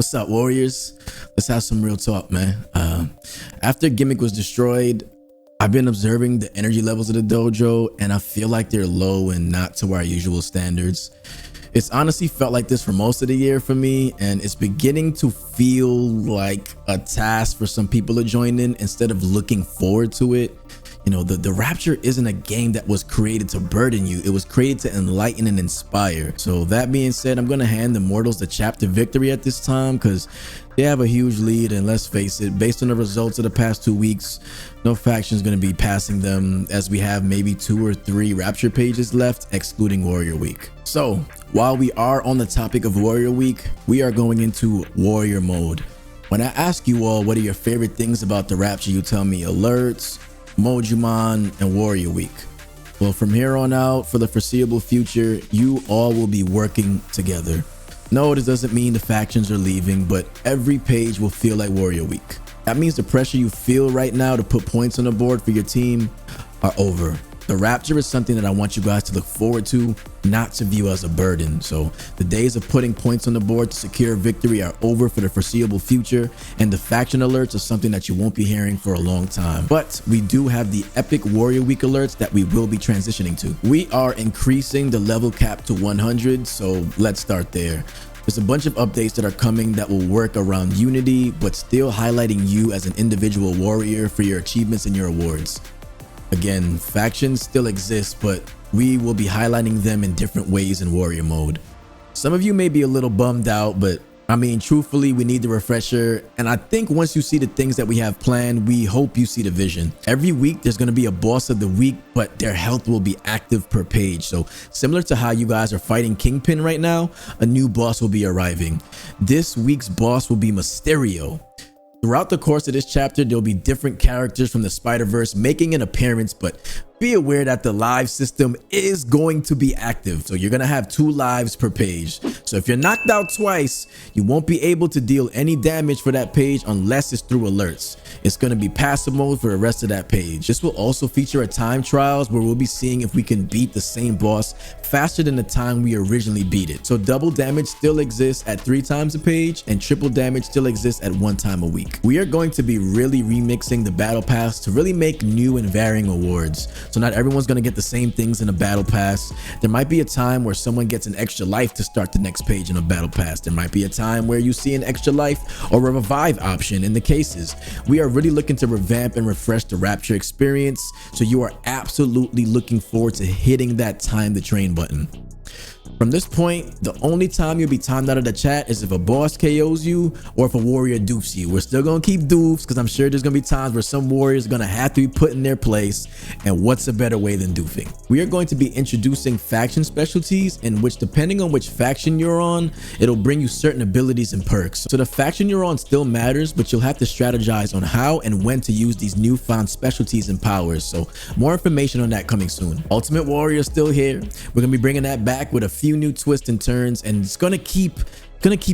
What's up, Warriors? Let's have some real talk, man. After Gimmick was destroyed, I've been observing the energy levels of the dojo, and I feel like they're low and not to our usual standards. It's honestly felt like this for most of the year for me, and it's beginning to feel like a task for some people to join in instead of looking forward to it. You know, the Rapture isn't a game that was created to burden you. It was created to enlighten and inspire. So that being said, I'm going to hand the Mortals the chapter victory at this time because they have a huge lead, and let's face it, based on the results of the past 2 weeks, no faction is going to be passing them, as we have maybe 2 or 3 Rapture pages left, excluding Warrior Week. So while we are on the topic of Warrior Week, we are going into Warrior mode. When I ask you all what are your favorite things about the Rapture, you tell me alerts, Mojumon, and Warrior Week. Well, from here on out, for the foreseeable future, you all will be working together. No, this doesn't mean the factions are leaving, but every page will feel like Warrior Week. That means the pressure you feel right now to put points on the board for your team are over. The Rapture is something that I want you guys to look forward to, not to view as a burden. So the days of putting points on the board to secure victory are over for the foreseeable future, and the faction alerts are something that you won't be hearing for a long time. But we do have the epic Warrior Week alerts that we will be transitioning to. We are increasing the level cap to 100, so let's start there. There's a bunch of updates that are coming that will work around unity, but still highlighting you as an individual warrior for your achievements and your awards. Again, factions still exist, but we will be highlighting them in different ways in Warrior mode. Some of you may be a little bummed out, but I mean, truthfully, we need the refresher. And I think once you see the things that we have planned, we hope you see the vision. Every week, there's going to be a boss of the week, but their health will be active per page. So similar to how you guys are fighting Kingpin right now, a new boss will be arriving. This week's boss will be Mysterio. Throughout the course of this chapter, there'll be different characters from the Spider-Verse making an appearance, but be aware that the live system is going to be active. So you're going to have 2 lives per page. So if you're knocked out twice, you won't be able to deal any damage for that page unless it's through alerts. It's going to be passive mode for the rest of that page. This will also feature a time trials where we'll be seeing if we can beat the same boss faster than the time we originally beat it. So double damage still exists at 3 times a page, and triple damage still exists at 1 time a week. We are going to be really remixing the battle pass to really make new and varying awards. So not everyone's going to get the same things in a battle pass. There might be a time where someone gets an extra life to start the next page in a battle pass. There might be a time where you see an extra life or a revive option in the cases. We are really looking to revamp and refresh the Rapture experience, so you are absolutely looking forward to hitting that time the train button. From this point, the only time you'll be timed out of the chat is if a boss KOs you or if a warrior doofs you. We're still going to keep doofs because I'm sure there's going to be times where some warriors are going to have to be put in their place, and what's a better way than doofing? We are going to be introducing faction specialties in which, depending on which faction you're on, it'll bring you certain abilities and perks. So the faction you're on still matters, but you'll have to strategize on how and when to use these newfound specialties and powers. So more information on that coming soon. Ultimate Warrior is still here. We're going to be bringing that back with a few new twists and turns, and it's gonna keep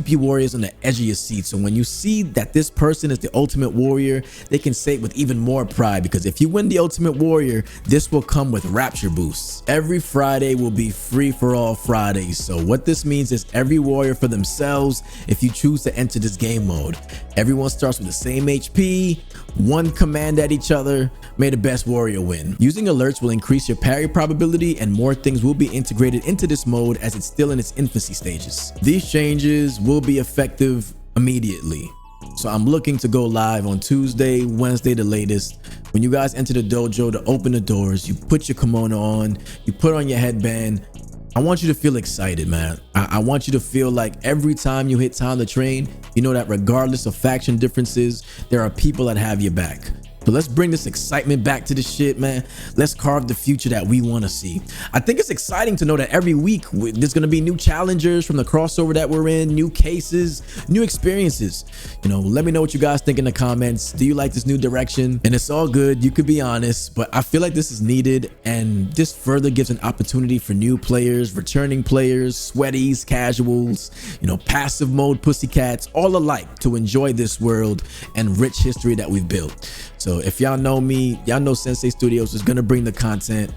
you warriors on the edge of your seat. So when you see that this person is the ultimate warrior, they can say it with even more pride, because if you win the ultimate warrior, this will come with Rapture boosts. Every Friday will be free for all Fridays. So what this means is every warrior for themselves if you choose to enter this game mode. Everyone starts with the same HP, 1 command at each other. May the best warrior win. Using alerts will increase your parry probability, and more things will be integrated into this mode as it's still in its infancy stages. These changes will be effective immediately. So I'm looking to go live on Tuesday, Wednesday the latest. When you guys enter the dojo, to open the doors, you put your kimono on, you put on your headband. I want you to feel excited, man. I want you to feel like every time you hit time to train, you know that regardless of faction differences, there are people that have your back. So let's bring this excitement back to the shit, man. Let's carve the future that we want to see. I think it's exciting to know that every week there's going to be new challengers from the crossover that we're in, new cases, new experiences. You know, let me know what you guys think in the comments. Do you like this new direction? And it's all good. You could be honest, but I feel like this is needed, and this further gives an opportunity for new players, returning players, sweaties, casuals, you know, passive mode pussycats, all alike, to enjoy this world and rich history that we've built. So if y'all know me, y'all know Sensei Studios is going to bring the content.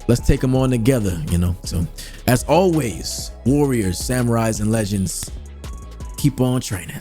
Let's take them on together, you know. So as always, warriors, samurais, and legends, keep on training.